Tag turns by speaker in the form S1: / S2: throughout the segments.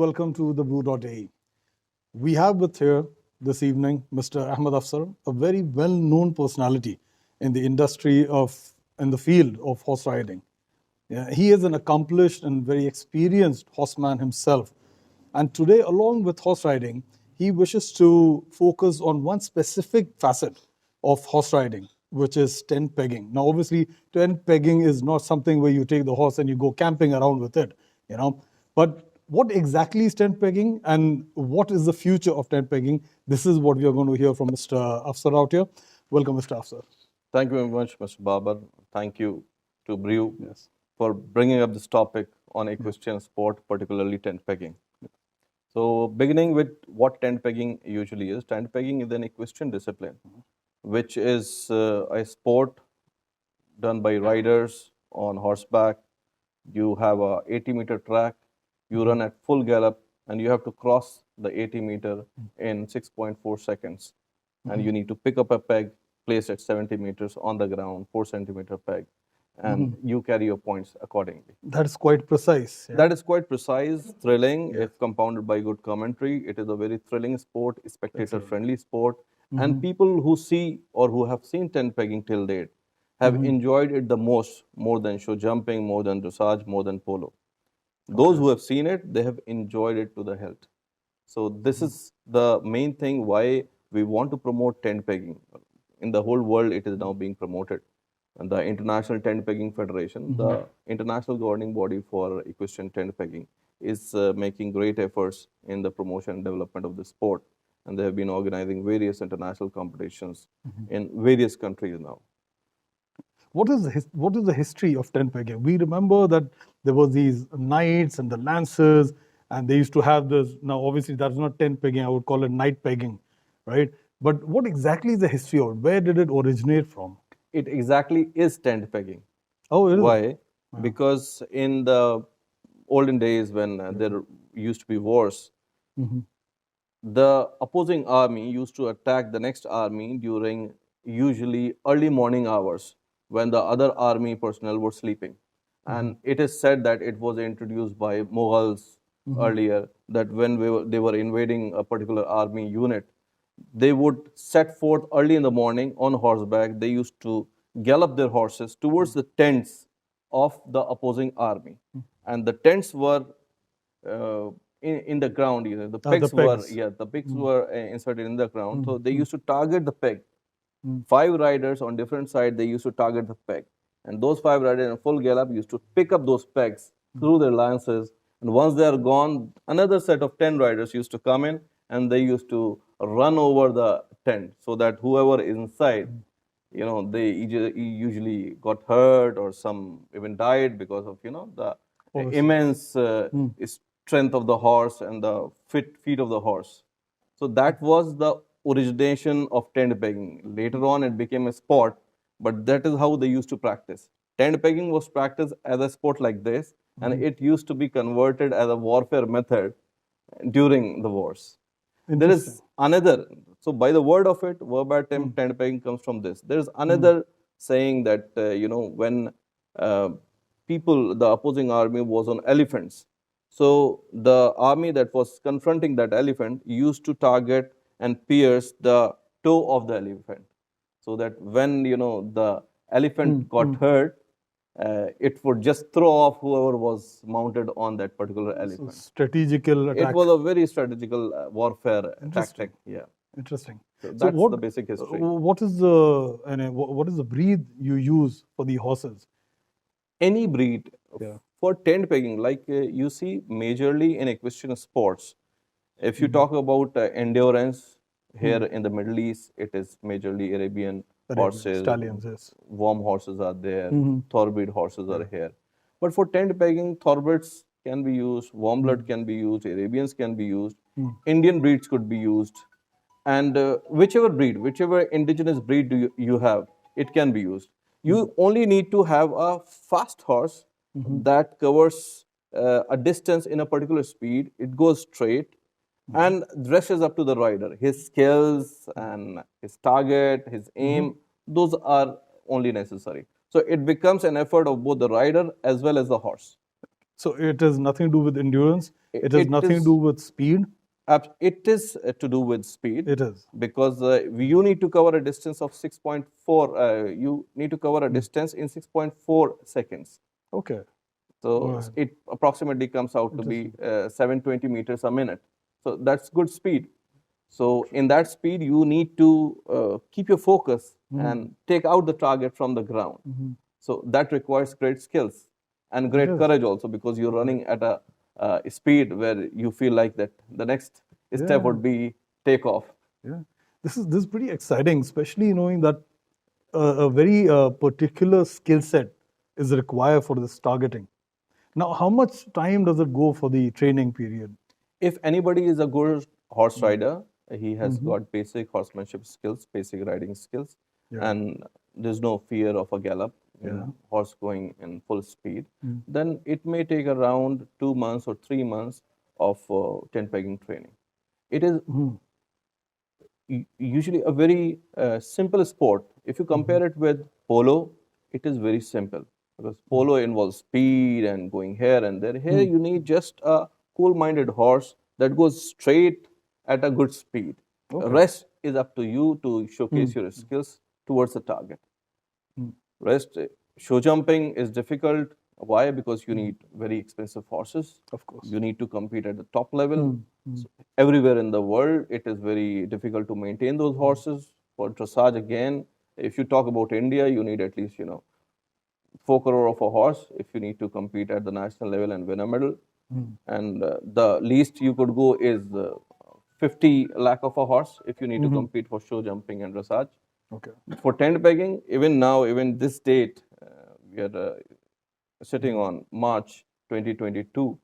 S1: welcome to the Blue.A. We have with here this evening Mr. Ahmed Afsar, a very well-known personality in the in the field of horse riding. Yeah, he is an accomplished and very experienced horseman himself. And today, along with horse riding, he wishes to focus on one specific facet of horse riding, which is tent pegging. Now, obviously, tent pegging is not something where you take the horse and you go camping around with it, But what exactly is tent pegging and what is the future of tent pegging? This is what we are going to hear from Mr. Afsar out here. Welcome, Mr. Afsar.
S2: Thank you very much, Mr. Babar. Thank you to Brew for bringing up this topic on equestrian sport, particularly tent pegging. So, beginning with what tent pegging usually is, tent pegging is an equestrian discipline, which is a sport done by riders on horseback. You have a 80-meter track, you run at full gallop, and you have to cross the 80-meter in 6.4 seconds. And you need to pick up a peg placed at 70 meters on the ground, 4-centimeter peg, and you carry your points accordingly.
S1: That is quite precise.
S2: Yeah. That is quite precise, thrilling, if compounded by good commentary. It is a very thrilling sport, spectator-friendly sport, and people who see or who have seen tent pegging till date have enjoyed it the most, more than show jumping, more than dressage, more than polo. Those who have seen it, they have enjoyed it to the hilt. So this is the main thing why we want to promote tent pegging. In the whole world, it is now being promoted. And the International Tent Pegging Federation, the international governing body for equestrian tent pegging, is making great efforts in the promotion and development of the sport. And they have been organizing various international competitions in various countries now.
S1: What is the history of tent pegging? We remember that there were these knights and the lancers, and they used to have this. Now, obviously, that's not tent pegging. I would call it night pegging, right? But what exactly is the history of it? Where did it originate from?
S2: It exactly is tent pegging.
S1: Oh, it is?
S2: Why? Because in the olden days when there used to be wars, the opposing army used to attack the next army during usually early morning hours when the other army personnel were sleeping. And it is said that it was introduced by Mughals earlier, that when they were invading a particular army unit, they would set forth early in the morning on horseback. They used to gallop their horses towards the tents of the opposing army. And the tents were in the ground. The pegs were inserted in the ground. So they used to target the peg. 5 riders on different sides, they used to target the peg. And those 5 riders in full gallop used to pick up those pegs through their lances. And once they are gone, another set of 10 riders used to come in and they used to run over the tent so that whoever is inside, they usually got hurt or some even died because of, the immense strength of the horse and the feet of the horse. So that was the origination of tent pegging. Later on, it became a sport, but that is how they used to practice. Tent pegging was practiced as a sport like this, and it used to be converted as a warfare method during the wars. There is another, so by the word of it, verbatim tent pegging comes from this. There is another saying that, when the opposing army was on elephants, so the army that was confronting that elephant used to target and pierce the toe of the elephant, so that when, the elephant got hurt, it would just throw off whoever was mounted on that particular elephant.
S1: So strategical attack.
S2: It was a very strategical warfare tactic. Yeah.
S1: Interesting.
S2: So that's the basic history.
S1: What is the breed you use for the horses?
S2: Any breed for tent pegging, like you see majorly in equestrian sports. If you talk about endurance, here in the Middle East, it is majorly Arabian horses,
S1: stallions, yes.
S2: Warm horses are there, thoroughbred horses are here. But for tent pegging, thoroughbreds can be used, warm blood can be used, Arabians can be used, Indian breeds could be used, and whichever indigenous breed you have, it can be used. You only need to have a fast horse that covers a distance in a particular speed. It goes straight and dresses up to the rider. His skills and his target, his aim, those are only necessary. So it becomes an effort of both the rider as well as the horse.
S1: So it has nothing to do with endurance. It has
S2: It
S1: nothing to
S2: is
S1: do with speed.
S2: It is to do with speed,
S1: It is.
S2: because you need to cover a distance of 6.4. You need to cover a distance in 6.4 seconds.
S1: Okay.
S2: So
S1: Right.
S2: it approximately comes out to be 720 meters a minute. So that's good speed. So in that speed, you need to keep your focus and take out the target from the ground. So that requires great skills and great
S1: is.
S2: courage also, because you're running at a speed where you feel like that the next step
S1: Yeah.
S2: would be take off.
S1: Yeah, this is pretty exciting, especially knowing that a very particular skill set is required for this targeting. Now, how much time does it go for the training period?
S2: If anybody is a good horse rider, he has got basic horsemanship skills, basic riding skills,
S1: Yeah.
S2: and there's no fear of a gallop, horse going in full speed, then it may take around 2 months or 3 months of tent pegging training. It is usually a very simple sport. If you compare it with polo, it is very simple, because polo involves speed and going here and there. Here you need just a cool-minded horse that goes straight at a good speed. Rest is up to you to showcase your skills towards the target. Rest, show jumping is difficult. Why? Because you need very expensive horses.
S1: Of course.
S2: You need to compete at the top level. So everywhere in the world, it is very difficult to maintain those horses. For dressage, again, if you talk about India, you need at least 4 crore of a horse if you need to compete at the national level and win a medal. And the least you could go is 50 lakh of a horse if you need to compete for show jumping and dressage.
S1: Okay.
S2: For tent pegging, even now, even this date, we are sitting on March 2022.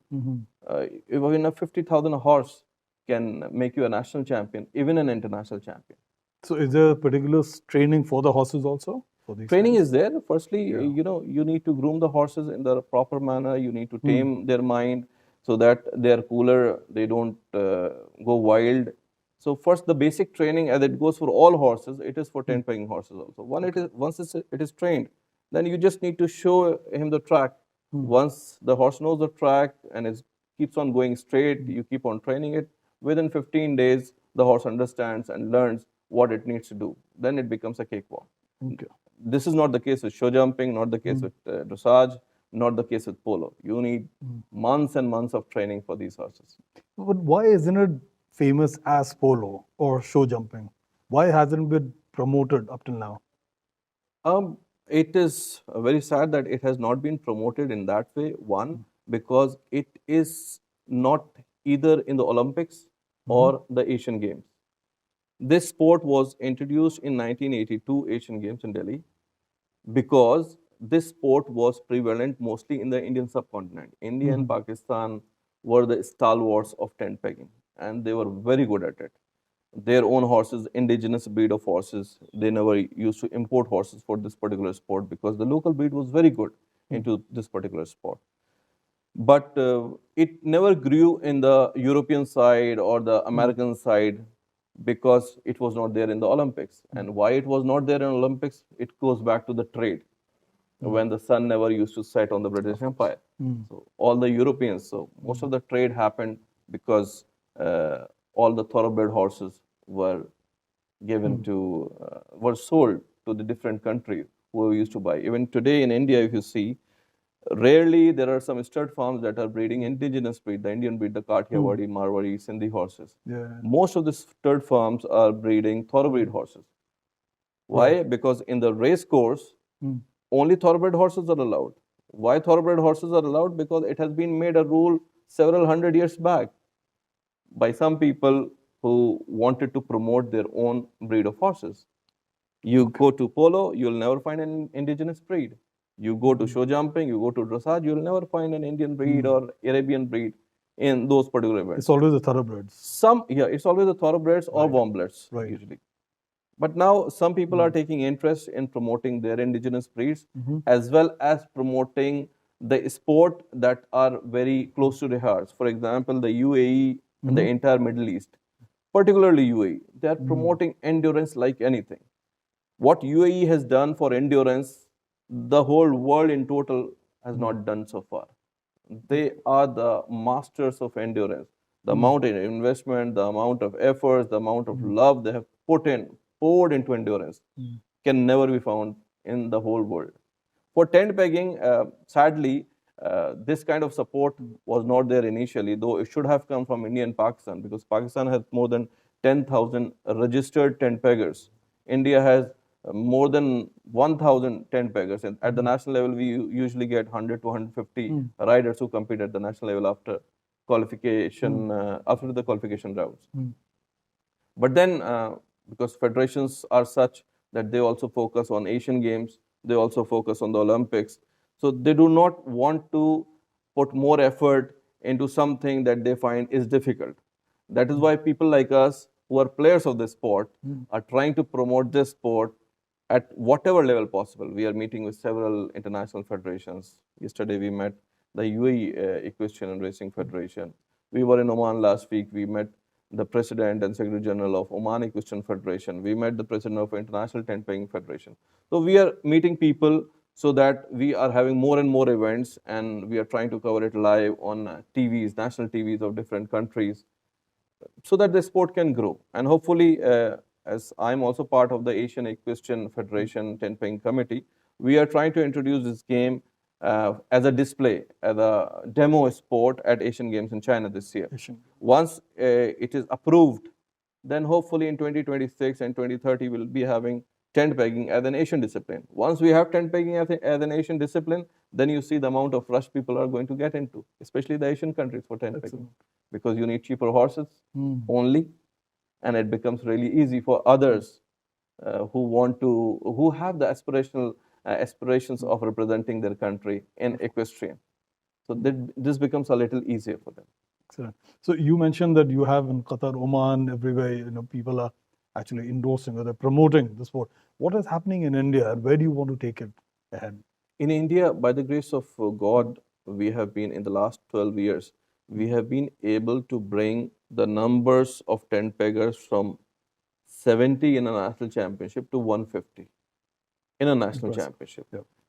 S2: Even a 50,000 horse can make you a national champion, even an international champion.
S1: So, is there a particular training for the horses also? For these
S2: Training
S1: things?
S2: is there. Firstly, you need to groom the horses in the proper manner. You need to tame their mind so that they are cooler, they don't go wild. So first, the basic training, as it goes for all horses, it is for tent pegging horses also. Once it is trained, then you just need to show him the track. Once the horse knows the track and keeps on going straight, you keep on training it. Within 15 days, the horse understands and learns what it needs to do. Then it becomes a cakewalk.
S1: Okay.
S2: This is not the case with show jumping, not the case with dressage, not the case with polo. You need months and months of training for these horses.
S1: But why isn't it famous as polo or show jumping? Why hasn't it been promoted up till now?
S2: It is very sad that it has not been promoted in that way. One, because it is not either in the Olympics or the Asian Games. This sport was introduced in 1982 Asian Games in Delhi, because this sport was prevalent mostly in the Indian subcontinent. India and Pakistan were the stalwarts of tent pegging, and they were very good at it. Their own horses, indigenous breed of horses, they never used to import horses for this particular sport, because the local breed was very good into this particular sport. But it never grew in the European side or the American side, because it was not there in the Olympics. And why it was not there in Olympics? It goes back to the trade, when the sun never used to set on the British Empire. So all the Europeans, so most of the trade happened because all the thoroughbred horses were given to, were sold to the different countries who used to buy. Even today in India, if you see, rarely there are some stud farms that are breeding indigenous breed, the Indian breed, the Kathiawadi, Marwari, Sindhi horses.
S1: Yeah.
S2: Most of the stud farms are breeding thoroughbred horses. Why? Because in the race course, only thoroughbred horses are allowed. Why thoroughbred horses are allowed? Because it has been made a rule several hundred years back by some people who wanted to promote their own breed of horses. You go to polo, you'll never find an indigenous breed. You go to show jumping, you go to dressage, you'll never find an Indian breed or Arabian breed in those particular events.
S1: It's always the thoroughbreds.
S2: It's always the thoroughbreds or warmbloods usually. But now some people are taking interest in promoting their indigenous breeds, as well as promoting the sport that are very close to their hearts. For example, the UAE and the entire Middle East, particularly UAE, they are promoting endurance like anything. What UAE has done for endurance, the whole world in total has not done so far. They are the masters of endurance. The amount of investment, the amount of efforts, the amount of love they have poured into endurance can never be found in the whole world. For tent pegging, sadly, this kind of support was not there initially, though it should have come from India and Pakistan, because Pakistan has more than 10,000 registered tent peggers. India has more than 1,000 tent peggers. And at the national level, we usually get 100 to 150 riders who compete at the national level after qualification, after the qualification rounds. But then, because federations are such that they also focus on Asian Games, they also focus on the Olympics. So they do not want to put more effort into something that they find is difficult. That is why people like us, who are players of this sport, are trying to promote this sport at whatever level possible. We are meeting with several international federations. Yesterday we met the UAE Equestrian and Racing Federation. We were in Oman last week. We met the President and Secretary General of Oman Equestrian Federation. We met the President of International Tent Pegging Federation. So we are meeting people so that we are having more and more events, and we are trying to cover it live on TVs, national TVs of different countries, so that the sport can grow. And hopefully, as I'm also part of the Asian Equestrian Federation Tent Pegging Committee, we are trying to introduce this game as a display, as a demo sport at Asian Games in China this year. Once it is approved, then hopefully in 2026 and 2030 we'll be having tent pegging as an Asian discipline. Once we have tent pegging as an Asian discipline, then you see the amount of rush people are going to get into, especially the Asian countries for tent pegging, because you need cheaper horses only, and it becomes really easy for others who have the aspirations of representing their country in equestrian. So this becomes a little easier for them.
S1: Excellent. So you mentioned that you have in Qatar, Oman, everywhere, people are actually endorsing or they're promoting the sport. What is happening in India, and where do you want to take it ahead?
S2: In India, by the grace of God, we have been, in the last 12 years, we have been able to bring the numbers of tent peggers from 70 in a national championship to 150 in a national championship,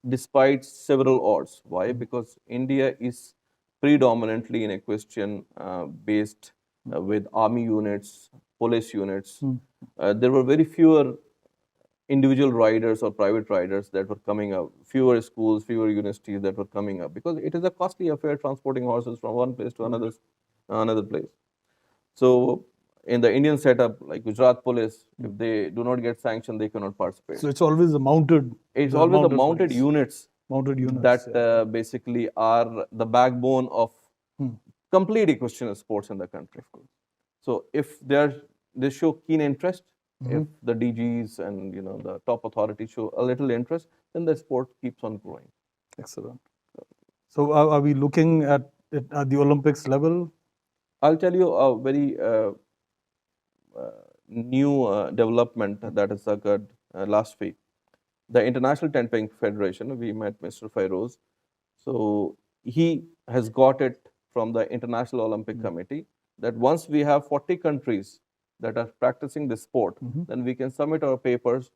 S2: despite several odds. Why? Because India is predominantly in equestrian based with army units, police units. There were very fewer individual riders or private riders that were coming up, fewer schools, fewer universities that were coming up, because it is a costly affair transporting horses from one place to another place. So in the Indian setup, like Gujarat police, if they do not get sanctioned, they cannot participate.
S1: So it's always the mounted.
S2: It's always the mounted units.
S1: Mounted units
S2: that basically are the backbone of complete equestrian sports in the country. So if they show keen interest, if the DGs and the top authorities show a little interest, then the sport keeps on growing.
S1: Excellent. So are we looking at it at the Olympics level?
S2: I'll tell you a very new development that has occurred last week. The International Tent Pegging Federation, we met Mr. Fairoz. So he has got it from the International Olympic Committee that once we have 40 countries that are practicing this sport, then we can submit our papers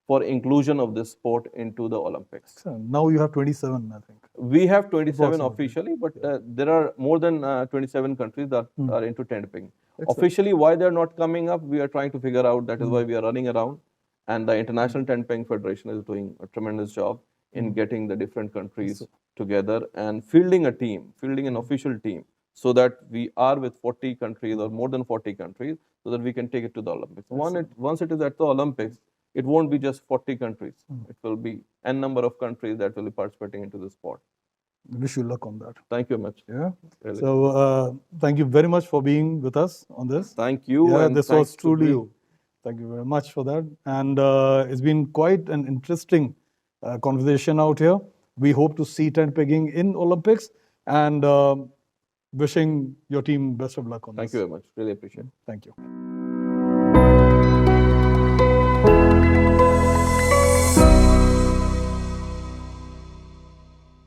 S2: for inclusion of this sport into the Olympics.
S1: So now you have 27, I think.
S2: We have 27 officially, but there are more than 27 countries that are into tent pegging. Officially, why they're not coming up, we are trying to figure out. That is why we are running around. And the International Tent Pegging Federation is doing a tremendous job in getting the different countries together and fielding an official team, so that we are with 40 countries or more than 40 countries, so that we can take it to the Olympics. Once it is at the Olympics, it won't be just 40 countries. It will be n number of countries that will be participating into the sport.
S1: Wish you luck on that.
S2: Thank you much.
S1: Yeah. Really. So thank you very much for being with us on this.
S2: Thank you.
S1: Yeah,
S2: and
S1: this was truly.
S2: you.
S1: Thank you very much for that. And it's been quite an interesting conversation out here. We hope to see tent pegging in Olympics, and wishing your team best of luck on this.
S2: Thank you very much. Really appreciate it.
S1: Thank you.